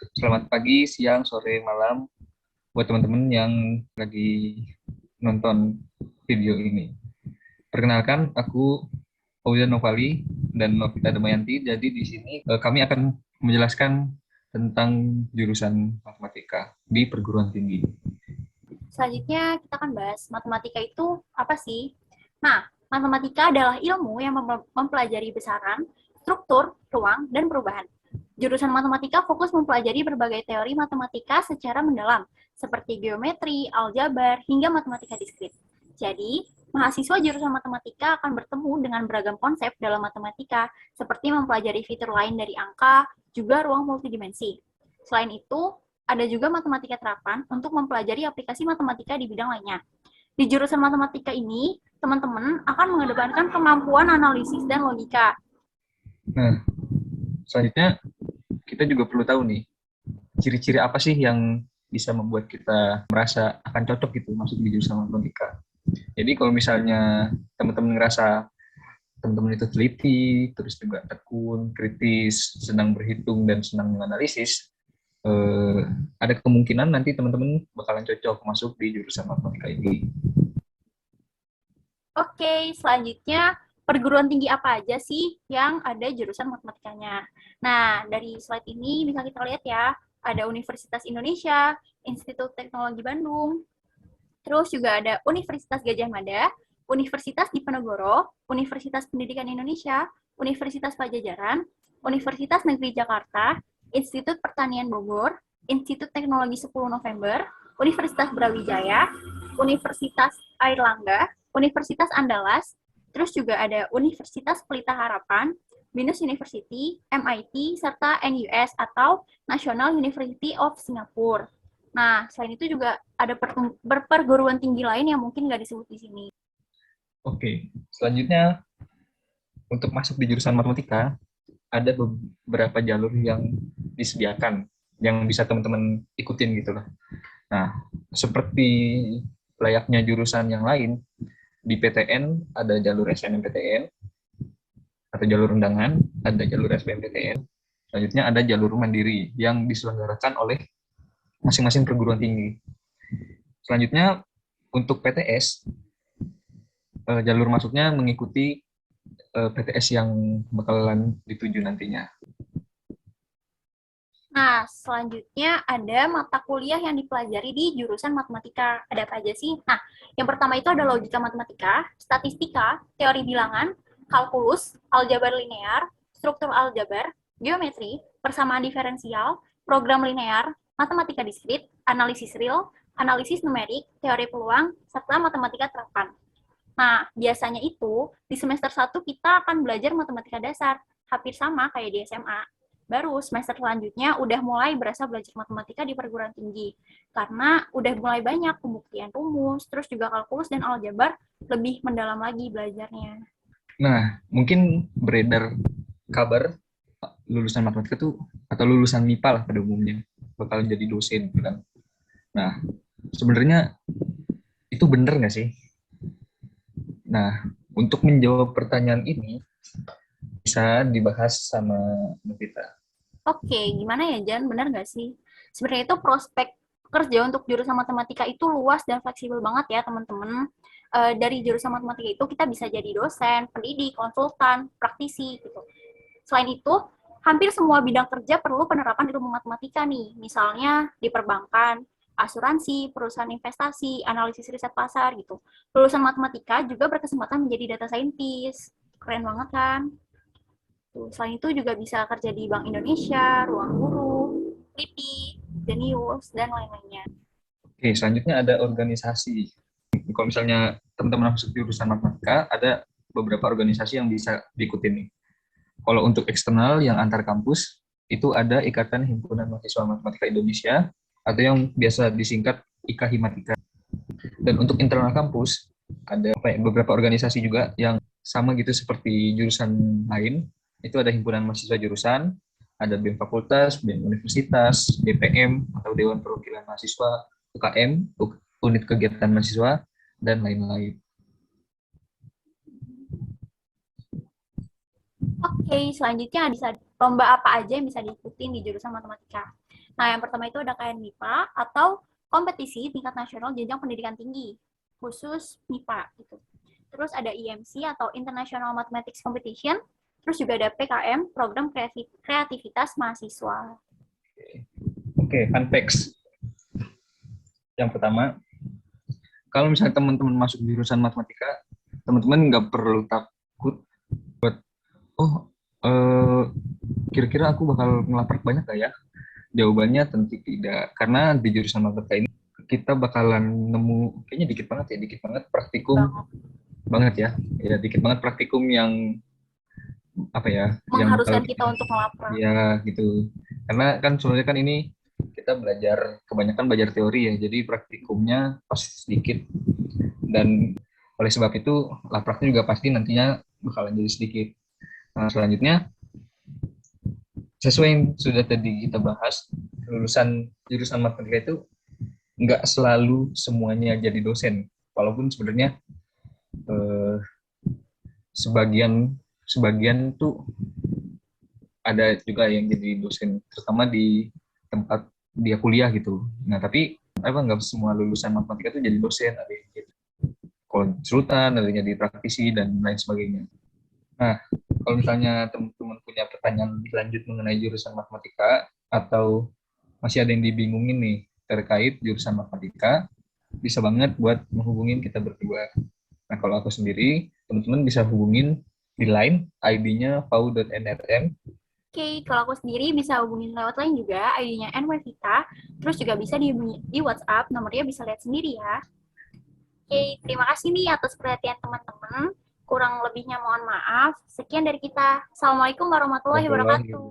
Selamat pagi, siang, sore, malam buat teman-teman yang lagi nonton video ini. Perkenalkan, aku Fauzan Novali dan Novita Damayanti. Jadi di sini kami akan menjelaskan tentang jurusan matematika di perguruan tinggi. Selanjutnya kita akan bahas matematika itu apa sih? Nah, matematika adalah ilmu yang mempelajari besaran, struktur, ruang, dan perubahan. Jurusan matematika fokus mempelajari berbagai teori matematika secara mendalam, seperti geometri, aljabar, hingga matematika diskrit. Jadi, mahasiswa jurusan matematika akan bertemu dengan beragam konsep dalam matematika, seperti mempelajari fitur lain dari angka, juga ruang multidimensi. Selain itu, ada juga matematika terapan untuk mempelajari aplikasi matematika di bidang lainnya. Di jurusan matematika ini, teman-teman akan mengedepankan kemampuan analisis dan logika. Nah, selanjutnya kita juga perlu tahu nih, ciri-ciri apa sih yang bisa membuat kita merasa akan cocok gitu masuk di jurusan matematika. Jadi kalau misalnya teman-teman ngerasa teman-teman itu teliti, terus juga tekun, kritis, senang berhitung, dan senang menganalisis, eh, ada kemungkinan nanti teman-teman bakalan cocok masuk di jurusan matematika ini. Oke, selanjutnya perguruan tinggi apa aja sih yang ada jurusan matematikanya? Nah, dari slide ini bisa kita lihat ya, ada Universitas Indonesia, Institut Teknologi Bandung, terus juga ada Universitas Gajah Mada, Universitas Diponegoro, Universitas Pendidikan Indonesia, Universitas Pajajaran, Universitas Negeri Jakarta, Institut Pertanian Bogor, Institut Teknologi 10 November, Universitas Brawijaya, Universitas Airlangga, Universitas Andalas, terus juga ada Universitas Pelita Harapan, Binus University, MIT, serta NUS atau National University of Singapore. Nah, selain itu juga ada perguruan tinggi lain yang mungkin nggak disebut di sini. Oke, selanjutnya untuk masuk di jurusan matematika, ada beberapa jalur yang disediakan, yang bisa teman-teman ikutin gitu lah. Nah, seperti layaknya jurusan yang lain, di PTN ada jalur SNMPTN, atau jalur undangan, ada jalur SBMPTN, selanjutnya ada jalur mandiri yang diselenggarakan oleh masing-masing perguruan tinggi. Selanjutnya untuk PTS, jalur masuknya mengikuti PTS yang bakalan dituju nantinya. Nah, selanjutnya ada mata kuliah yang dipelajari di jurusan matematika. Ada apa aja sih? Nah, yang pertama itu ada logika matematika, statistika, teori bilangan, kalkulus, aljabar linear, struktur aljabar, geometri, persamaan diferensial, program linear, matematika diskrit, analisis real, analisis numerik, teori peluang, serta matematika terapan. Nah, biasanya itu di semester 1 kita akan belajar matematika dasar, hampir sama kayak di SMA. Baru semester selanjutnya udah mulai berasa belajar matematika di perguruan tinggi. Karena udah mulai banyak pembuktian rumus, terus juga kalkulus dan aljabar lebih mendalam lagi belajarnya. Nah, mungkin beredar kabar lulusan matematika tuh, atau lulusan MIPA lah pada umumnya, bakalan jadi dosen gitu kan. Nah, sebenarnya itu bener nggak sih? Nah, untuk menjawab pertanyaan ini, bisa dibahas sama Novita. Oke, gimana ya Jan? Benar nggak sih? Sebenarnya itu prospek kerja untuk jurusan matematika itu luas dan fleksibel banget ya teman-teman. Dari jurusan matematika itu kita bisa jadi dosen, pendidik, konsultan, praktisi gitu. Selain itu, hampir semua bidang kerja perlu penerapan ilmu matematika nih. Misalnya di perbankan, asuransi, perusahaan investasi, analisis riset pasar gitu. Lulusan matematika juga berkesempatan menjadi data scientist. Keren banget kan? Selain itu juga bisa kerja di Bank Indonesia, Ruang Guru, LIPI, Jenius, dan lain-lainnya. Oke, selanjutnya ada organisasi. Kalau misalnya teman-teman masuk jurusan matematika, ada beberapa organisasi yang bisa diikuti nih. Kalau untuk eksternal yang antar kampus, itu ada Ikatan Himpunan Mahasiswa Matematika Indonesia, atau yang biasa disingkat IKHIMATIKA. Dan untuk internal kampus, ada beberapa organisasi juga yang sama gitu seperti jurusan lain. Itu ada Himpunan Mahasiswa Jurusan, ada BEM Fakultas, BEM Universitas, DPM atau Dewan Perwakilan Mahasiswa, UKM, Unit Kegiatan Mahasiswa, dan lain-lain. Oke, selanjutnya bisa lomba apa aja yang bisa diikuti di jurusan matematika. Nah, yang pertama itu ada KN MIPA atau kompetisi tingkat nasional jenjang pendidikan tinggi, khusus MIPA gitu. Terus ada IMC atau International Mathematics Competition. Terus juga ada PKM, program kreativitas mahasiswa. Oke, fun facts. Yang pertama, kalau misalnya teman-teman masuk jurusan matematika, teman-teman nggak perlu takut buat, oh, kira-kira aku bakal ngelaprak banyak gak ya? Jawabannya tentu tidak, karena di jurusan matematika ini kita bakalan nemu, kayaknya dikit banget praktikum banget ya, dikit banget praktikum yang apa ya, yang bakal Mengharuskan kita untuk melaprak. ya gitu. Karena kan sebenarnya kan ini kita kebanyakan belajar teori ya, jadi praktikumnya pasti sedikit, dan oleh sebab itu lapraknya juga pasti nantinya bakalan jadi sedikit. Nah, selanjutnya, sesuai yang sudah tadi kita bahas, lulusan jurusan matematika itu nggak selalu semuanya jadi dosen, walaupun sebenarnya eh, sebagian sebagian tuh ada juga yang jadi dosen, terutama di tempat dia kuliah gitu. Nah, tapi apa nggak semua lulusan matematika itu jadi dosen, ada yang jadi konsultan, ada yang jadi praktisi, dan lain sebagainya. Nah, kalau misalnya teman-teman punya pertanyaan lebih lanjut mengenai jurusan matematika, atau masih ada yang dibingungin nih terkait jurusan matematika, bisa banget buat menghubungin kita berdua. Nah, kalau aku sendiri, teman-teman bisa hubungin di line, ID-nya pau.nrm. Oke, kalau aku sendiri bisa hubungin lewat line juga, ID-nya NWVita, terus juga bisa dihubungi di WhatsApp, nomornya bisa lihat sendiri ya. Oke, terima kasih nih atas perhatian teman-teman. Kurang lebihnya mohon maaf. Sekian dari kita. Assalamualaikum warahmatullahi wabarakatuh.